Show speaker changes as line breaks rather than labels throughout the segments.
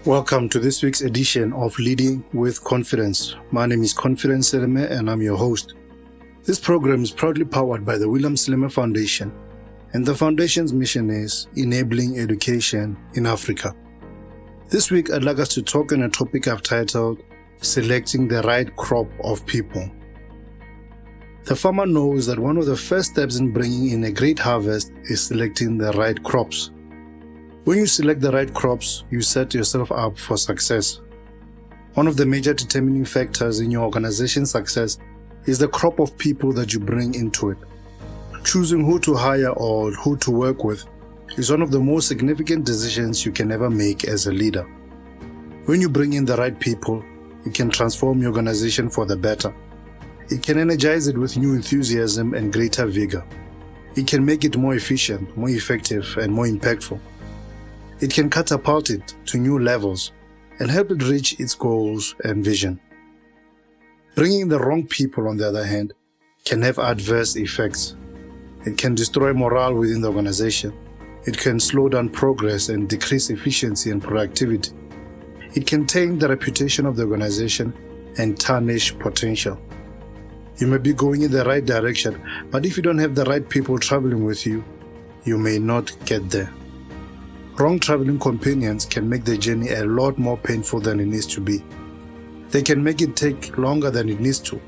Welcome to this week's edition of Leading with Confidence. My name is Confidence Seleme and I'm your host. This program is proudly powered by the William Seleme Foundation, and the foundation's mission is enabling education in Africa. This week I'd like us to talk on a topic I've titled Selecting the Right Crop of People. The farmer knows that one of the first steps in bringing in a great harvest is selecting the right crops. When you select the right crops, you set yourself up for success. One of the major determining factors in your organization's success is the crop of people that you bring into it. Choosing who to hire or who to work with is one of the most significant decisions you can ever make as a leader. When you bring in the right people, you can transform your organization for the better. It can energize it with new enthusiasm and greater vigor. It can make it more efficient, more effective, and more impactful. It can catapult it to new levels and help it reach its goals and vision. Bringing the wrong people, on the other hand, can have adverse effects. It can destroy morale within the organization. It can slow down progress and decrease efficiency and productivity. It can taint the reputation of the organization and tarnish potential. You may be going in the right direction, but if you don't have the right people traveling with you, you may not get there. Wrong traveling companions can make the journey a lot more painful than it needs to be. They can make it take longer than it needs to.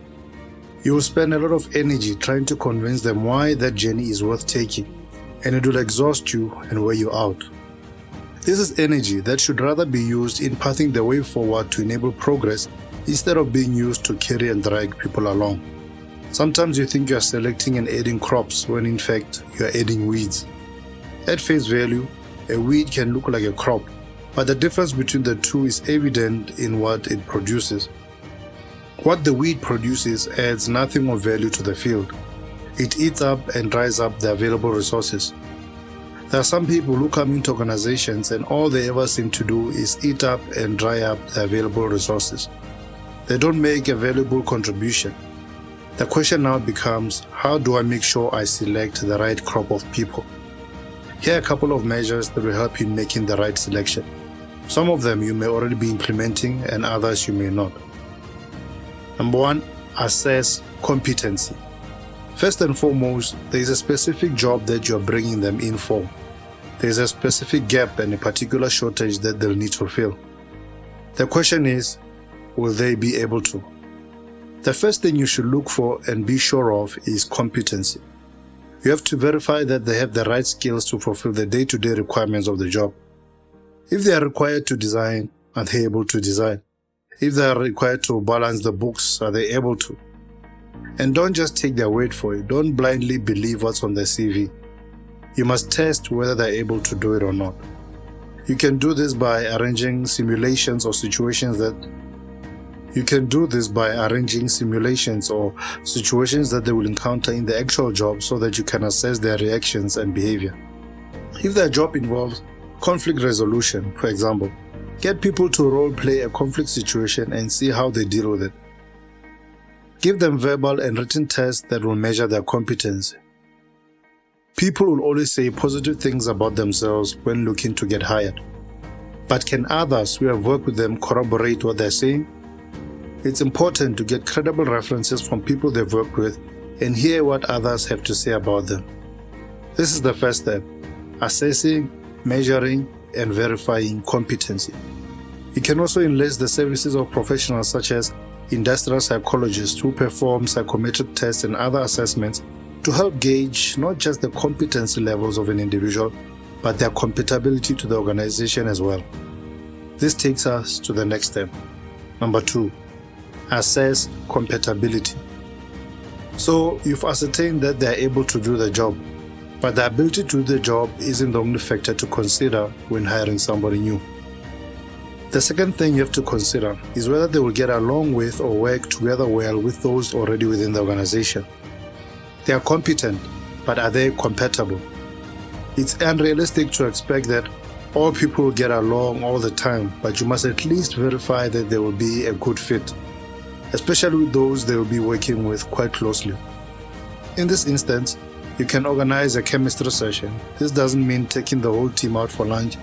You will spend a lot of energy trying to convince them why that journey is worth taking, and it will exhaust you and wear you out. This is energy that should rather be used in pathing the way forward to enable progress instead of being used to carry and drag people along. Sometimes you think you are selecting and adding crops when in fact you are adding weeds. At face value, a weed can look like a crop, but the difference between the two is evident in what it produces. What the weed produces adds nothing of value to the field. It eats up and dries up the available resources. There are some people who come into organizations and all they ever seem to do is eat up and dry up the available resources. They don't make a valuable contribution. The question now becomes, how do I make sure I select the right crop of people? Here are a couple of measures that will help you in making the right selection. Some of them you may already be implementing and others you may not. Number 1, assess competency. First and foremost, there is a specific job that you are bringing them in for. There is a specific gap and a particular shortage that they'll need to fill. The question is, will they be able to? The first thing you should look for and be sure of is competency. You have to verify that they have the right skills to fulfill the day-to-day requirements of the job. If they are required to design, are they able to design? If they are required to balance the books, are they able to? And don't just take their word for it. Don't blindly believe what's on their CV. You must test whether they're able to do it or not. You can do this by arranging simulations or situations that they will encounter in the actual job so that you can assess their reactions and behavior. If their job involves conflict resolution, for example, get people to role-play a conflict situation and see how they deal with it. Give them verbal and written tests that will measure their competency. People will always say positive things about themselves when looking to get hired. But can others who have worked with them corroborate what they're saying? It's important to get credible references from people they've worked with and hear what others have to say about them. This is the first step: assessing, measuring, and verifying competency. You can also enlist the services of professionals such as industrial psychologists who perform psychometric tests and other assessments to help gauge not just the competency levels of an individual, but their compatibility to the organization as well. This takes us to the next step. Number 2, assess compatibility. So you've ascertained that they are able to do the job, but the ability to do the job isn't the only factor to consider when hiring somebody new. The second thing you have to consider is whether they will get along with or work together well with those already within the organization. They are competent, but are they compatible? It's unrealistic to expect that all people will get along all the time, but you must at least verify that they will be a good fit, especially with those they will be working with quite closely. In this instance, you can organize a chemistry session. This doesn't mean taking the whole team out for lunch,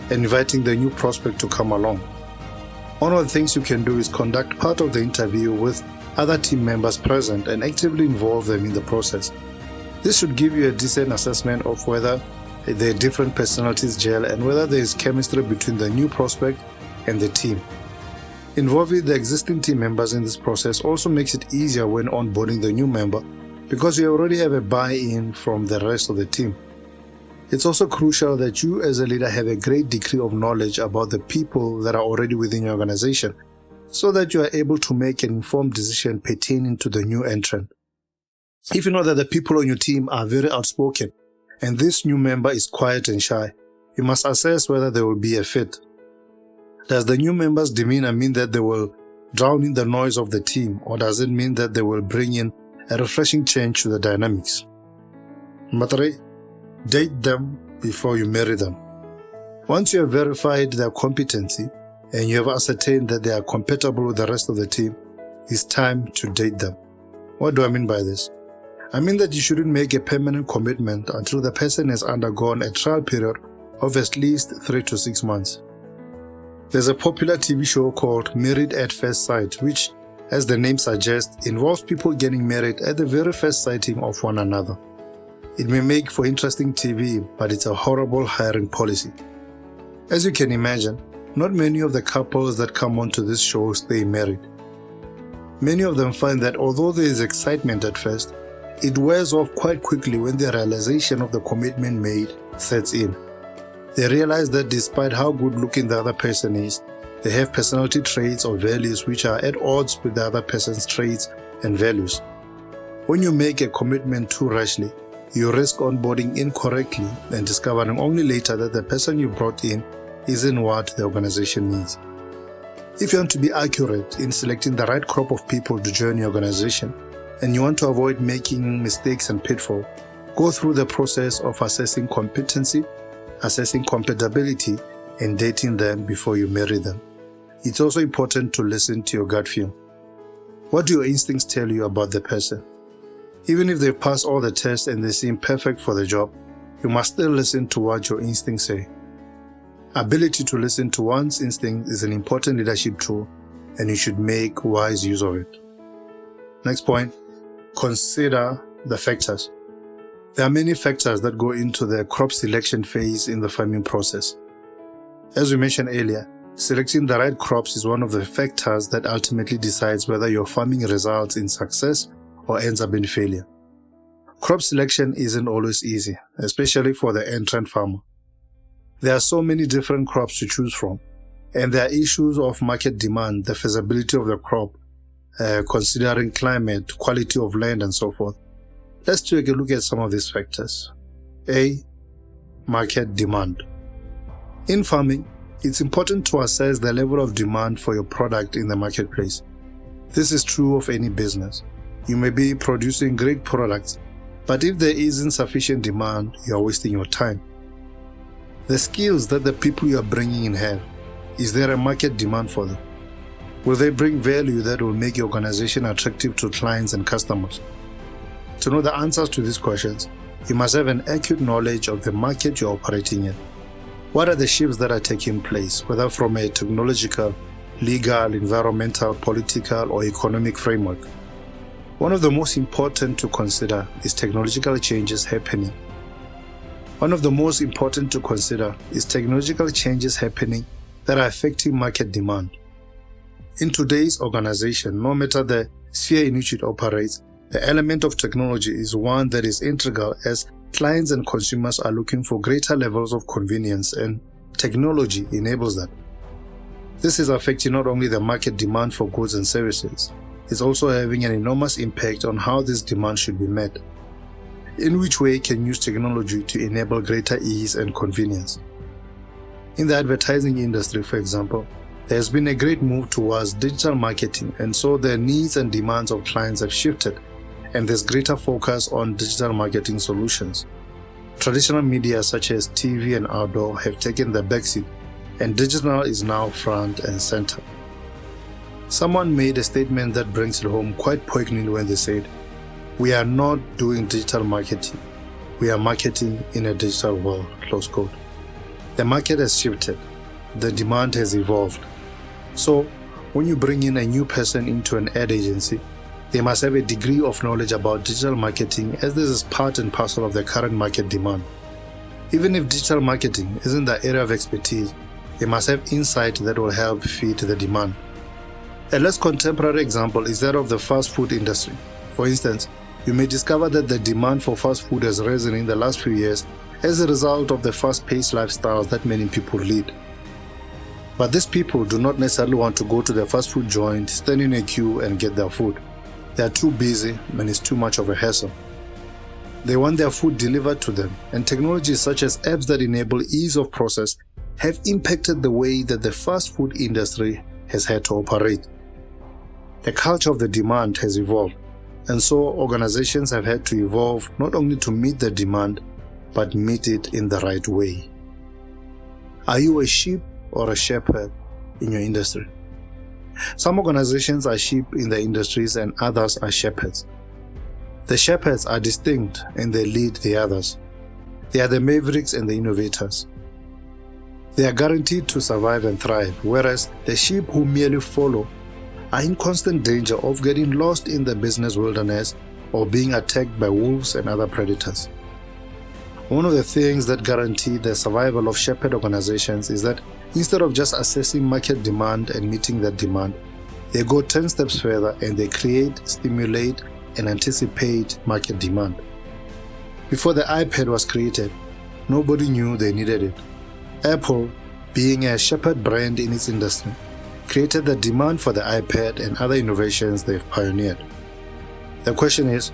and inviting the new prospect to come along. One of the things you can do is conduct part of the interview with other team members present and actively involve them in the process. This should give you a decent assessment of whether their different personalities gel and whether there is chemistry between the new prospect and the team. Involving the existing team members in this process also makes it easier when onboarding the new member because you already have a buy-in from the rest of the team. It's also crucial that you as a leader have a great degree of knowledge about the people that are already within your organization so that you are able to make an informed decision pertaining to the new entrant. If you know that the people on your team are very outspoken and this new member is quiet and shy, you must assess whether there will be a fit. Does the new member's demeanor mean that they will drown in the noise of the team, or does it mean that they will bring in a refreshing change to the dynamics? Number 3, date them before you marry them. Once you have verified their competency and you have ascertained that they are compatible with the rest of the team, it's time to date them. What do I mean by this? I mean that you shouldn't make a permanent commitment until the person has undergone a trial period of at least 3 to 6 months. There's a popular TV show called Married at First Sight, which, as the name suggests, involves people getting married at the very first sighting of one another. It may make for interesting TV, but it's a horrible hiring policy. As you can imagine, not many of the couples that come onto this show stay married. Many of them find that although there is excitement at first, it wears off quite quickly when the realization of the commitment made sets in. They realize that despite how good looking the other person is, they have personality traits or values which are at odds with the other person's traits and values. When you make a commitment too rashly, you risk onboarding incorrectly and discovering only later that the person you brought in isn't what the organization needs. If you want to be accurate in selecting the right crop of people to join your organization, and you want to avoid making mistakes and pitfalls, go through the process of assessing competency, assessing compatibility, and dating them before you marry them. It's also important to listen to your gut feel. What do your instincts tell you about the person? Even if they pass all the tests and they seem perfect for the job, you must still listen to what your instincts say. Ability to listen to one's instinct is an important leadership tool, and you should make wise use of it. Next point, consider the factors. There are many factors that go into the crop selection phase in the farming process. As we mentioned earlier, selecting the right crops is one of the factors that ultimately decides whether your farming results in success or ends up in failure. Crop selection isn't always easy, especially for the entrant farmer. There are so many different crops to choose from, and there are issues of market demand, the feasibility of the crop, considering climate, quality of land, and so forth. Let's take a look at some of these factors. A. Market demand. In farming, it's important to assess the level of demand for your product in the marketplace. This is true of any business. You may be producing great products, but if there isn't sufficient demand, you are wasting your time. The skills that the people you are bringing in have, is there a market demand for them? Will they bring value that will make your organization attractive to clients and customers? To know the answers to these questions, you must have an accurate knowledge of the market you're operating in. What are the shifts that are taking place, whether from a technological, legal, environmental, political, or economic framework? One of the most important to consider is technological changes happening. That are affecting market demand. In today's organization, no matter the sphere in which it operates, the element of technology is one that is integral as clients and consumers are looking for greater levels of convenience, and technology enables that. This is affecting not only the market demand for goods and services, it's also having an enormous impact on how this demand should be met. In which way can you use technology to enable greater ease and convenience? In the advertising industry, for example, there has been a great move towards digital marketing, and so the needs and demands of clients have shifted, and there's greater focus on digital marketing solutions. Traditional media such as TV and outdoor have taken the backseat, and digital is now front and center. Someone made a statement that brings it home quite poignantly when they said, "We are not doing digital marketing. We are marketing in a digital world." Close quote. The market has shifted. The demand has evolved. So, when you bring in a new person into an ad agency, they must have a degree of knowledge about digital marketing, as this is part and parcel of the current market demand. Even if digital marketing isn't their area of expertise, they must have insight that will help feed the demand. A less contemporary example is that of the fast food industry. For instance, you may discover that the demand for fast food has risen in the last few years as a result of the fast-paced lifestyles that many people lead. But these people do not necessarily want to go to the fast food joint, stand in a queue and get their food. They are too busy and it's too much of a hassle. They want their food delivered to them, and technologies such as apps that enable ease of process have impacted the way that the fast food industry has had to operate. The culture of the demand has evolved, and so organizations have had to evolve not only to meet the demand, but meet it in the right way. Are you a sheep or a shepherd in your industry? Some organizations are sheep in their industries and others are shepherds. The shepherds are distinct and they lead the others. They are the mavericks and the innovators. They are guaranteed to survive and thrive, whereas the sheep who merely follow are in constant danger of getting lost in the business wilderness or being attacked by wolves and other predators. One of the things that guarantee the survival of shepherd organizations is that instead of just assessing market demand and meeting that demand, they go 10 steps further and they create, stimulate, and anticipate market demand. Before the iPad was created, nobody knew they needed it. Apple, being a shepherd brand in its industry, created the demand for the iPad and other innovations they've pioneered. The question is,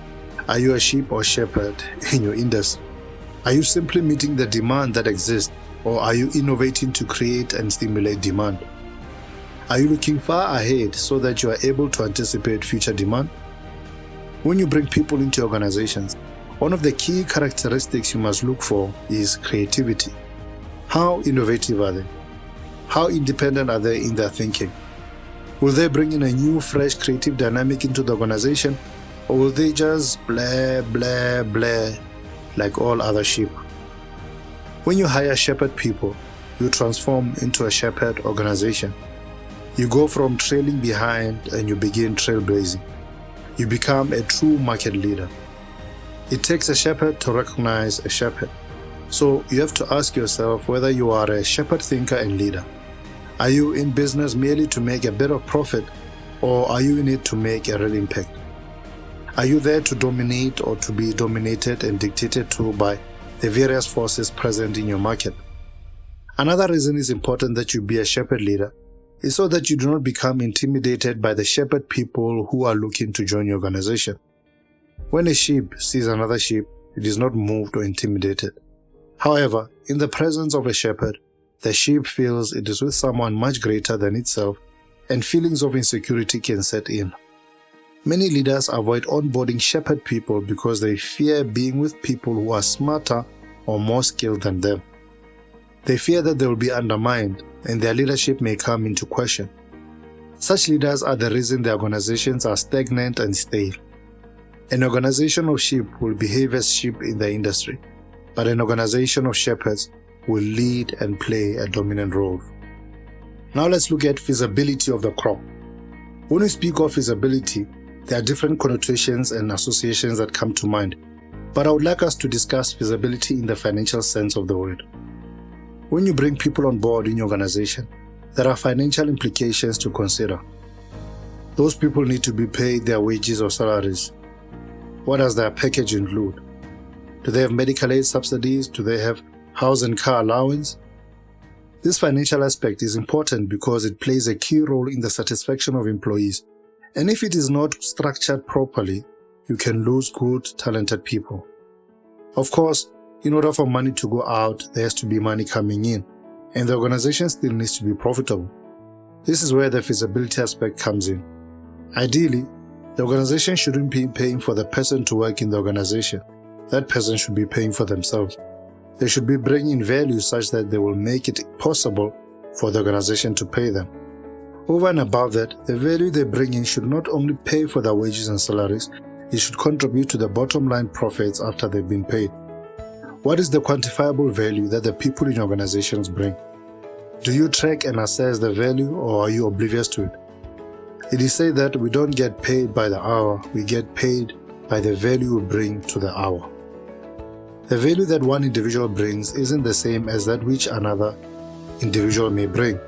are you a sheep or shepherd in your industry? Are you simply meeting the demand that exists, or are you innovating to create and stimulate demand? Are you looking far ahead so that you are able to anticipate future demand? When you bring people into organizations, one of the key characteristics you must look for is creativity. How innovative are they? How independent are they in their thinking? Will they bring in a new, fresh, creative dynamic into the organization, or will they just blah, blah, blah like all other sheep? When you hire shepherd people, you transform into a shepherd organization. You go from trailing behind and you begin trailblazing. You become a true market leader. It takes a shepherd to recognize a shepherd. So you have to ask yourself whether you are a shepherd thinker and leader. Are you in business merely to make a bit of profit, or are you in it to make a real impact? Are you there to dominate or to be dominated and dictated to by the various forces present in your market? Another reason it's important that you be a shepherd leader is so that you do not become intimidated by the shepherd people who are looking to join your organization. When a sheep sees another sheep, it is not moved or intimidated. However, in the presence of a shepherd, the sheep feels it is with someone much greater than itself, and feelings of insecurity can set in. Many leaders avoid onboarding shepherd people because they fear being with people who are smarter or more skilled than them. They fear that they will be undermined and their leadership may come into question. Such leaders are the reason their organizations are stagnant and stale. An organization of sheep will behave as sheep in the industry, but an organization of shepherds will lead and play a dominant role. Now let's look at feasibility of the crop. When we speak of feasibility, there are different connotations and associations that come to mind, but I would like us to discuss feasibility in the financial sense of the word. When you bring people on board in your organization, there are financial implications to consider. Those people need to be paid their wages or salaries. What does their package include? Do they have medical aid subsidies? Do they have house and car allowance? This financial aspect is important because it plays a key role in the satisfaction of employees. And if it is not structured properly, you can lose good, talented people. Of course, in order for money to go out, there has to be money coming in, and the organization still needs to be profitable. This is where the feasibility aspect comes in. Ideally, the organization shouldn't be paying for the person to work in the organization. That person should be paying for themselves. They should be bringing value such that they will make it possible for the organization to pay them. Over and above that, the value they bring in should not only pay for their wages and salaries, it should contribute to the bottom line profits after they've been paid. What is the quantifiable value that the people in organizations bring? Do you track and assess the value, or are you oblivious to it? It is said that we don't get paid by the hour, we get paid by the value we bring to the hour. The value that one individual brings isn't the same as that which another individual may bring,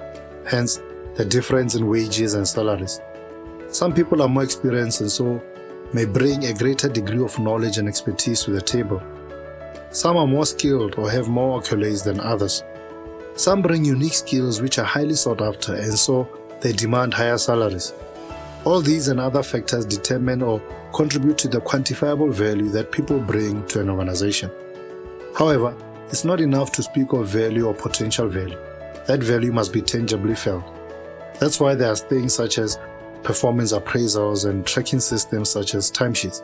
hence the difference in wages and salaries. Some people are more experienced and so may bring a greater degree of knowledge and expertise to the table. Some are more skilled or have more accolades than others. Some bring unique skills which are highly sought after and so they demand higher salaries. All these and other factors determine or contribute to the quantifiable value that people bring to an organization. However, it's not enough to speak of value or potential value. That value must be tangibly felt. That's why there are things such as performance appraisals and tracking systems such as timesheets.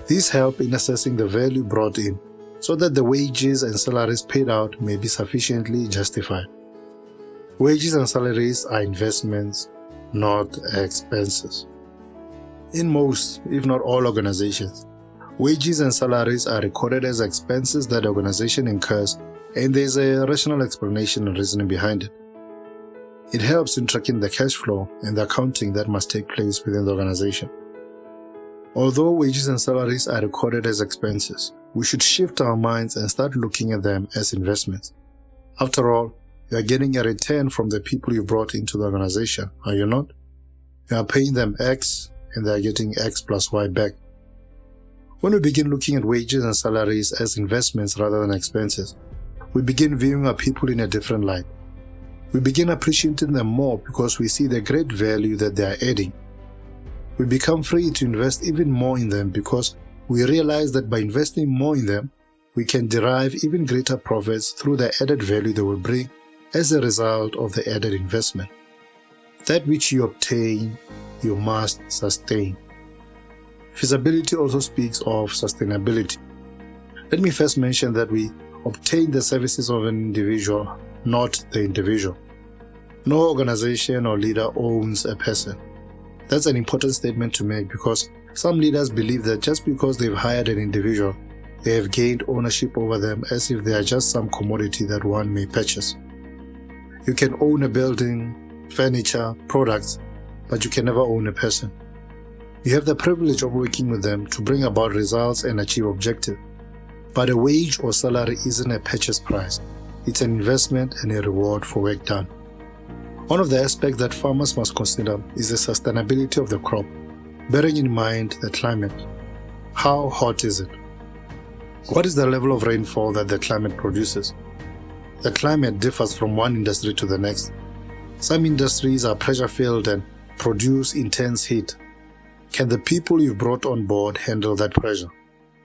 These help in assessing the value brought in so that the wages and salaries paid out may be sufficiently justified. Wages and salaries are investments, not expenses. In most, if not all organizations, wages and salaries are recorded as expenses that the organization incurs, and there is a rational explanation and reasoning behind it. It helps in tracking the cash flow and the accounting that must take place within the organization. Although wages and salaries are recorded as expenses, we should shift our minds and start looking at them as investments. After all, you are getting a return from the people you brought into the organization, are you not? You are paying them X and they are getting X plus Y back. When we begin looking at wages and salaries as investments rather than expenses, we begin viewing our people in a different light. We begin appreciating them more because we see the great value that they are adding. We become free to invest even more in them because we realize that by investing more in them, we can derive even greater profits through the added value they will bring as a result of the added investment. That which you obtain, you must sustain. Feasibility also speaks of sustainability. Let me first mention that we obtain the services of an individual, not the individual. No organization or leader owns a person. That's an important statement to make because some leaders believe that just because they've hired an individual, they have gained ownership over them as if they are just some commodity that one may purchase. You can own a building, furniture, products, but you can never own a person. You have the privilege of working with them to bring about results and achieve objectives. But a wage or salary isn't a purchase price. It's an investment and a reward for work done. One of the aspects that farmers must consider is the sustainability of the crop, bearing in mind the climate. How hot is it? What is the level of rainfall that the climate produces? The climate differs from one industry to the next. Some industries are pressure-filled and produce intense heat. Can the people you've brought on board handle that pressure?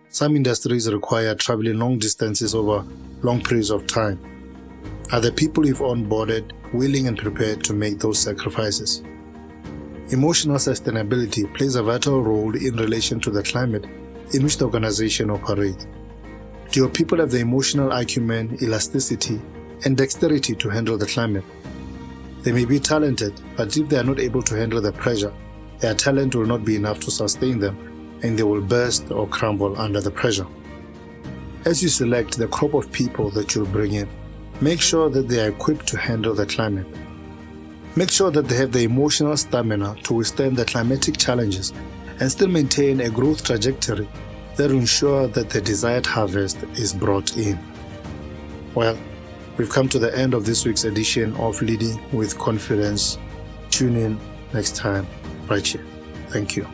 Some industries require traveling long distances over long periods of time. Are the people you've onboarded willing and prepared to make those sacrifices? Emotional sustainability plays a vital role in relation to the climate in which the organization operates. Do your people have the emotional acumen, elasticity, and dexterity to handle the climate? They may be talented, but if they are not able to handle the pressure, their talent will not be enough to sustain them, and they will burst or crumble under the pressure. As you select the crop of people that you'll bring in, make sure that they are equipped to handle the climate. Make sure that they have the emotional stamina to withstand the climatic challenges and still maintain a growth trajectory that will ensure that the desired harvest is brought in. Well, we've come to the end of this week's edition of Leading with Confidence. Tune in next time right here. Thank you.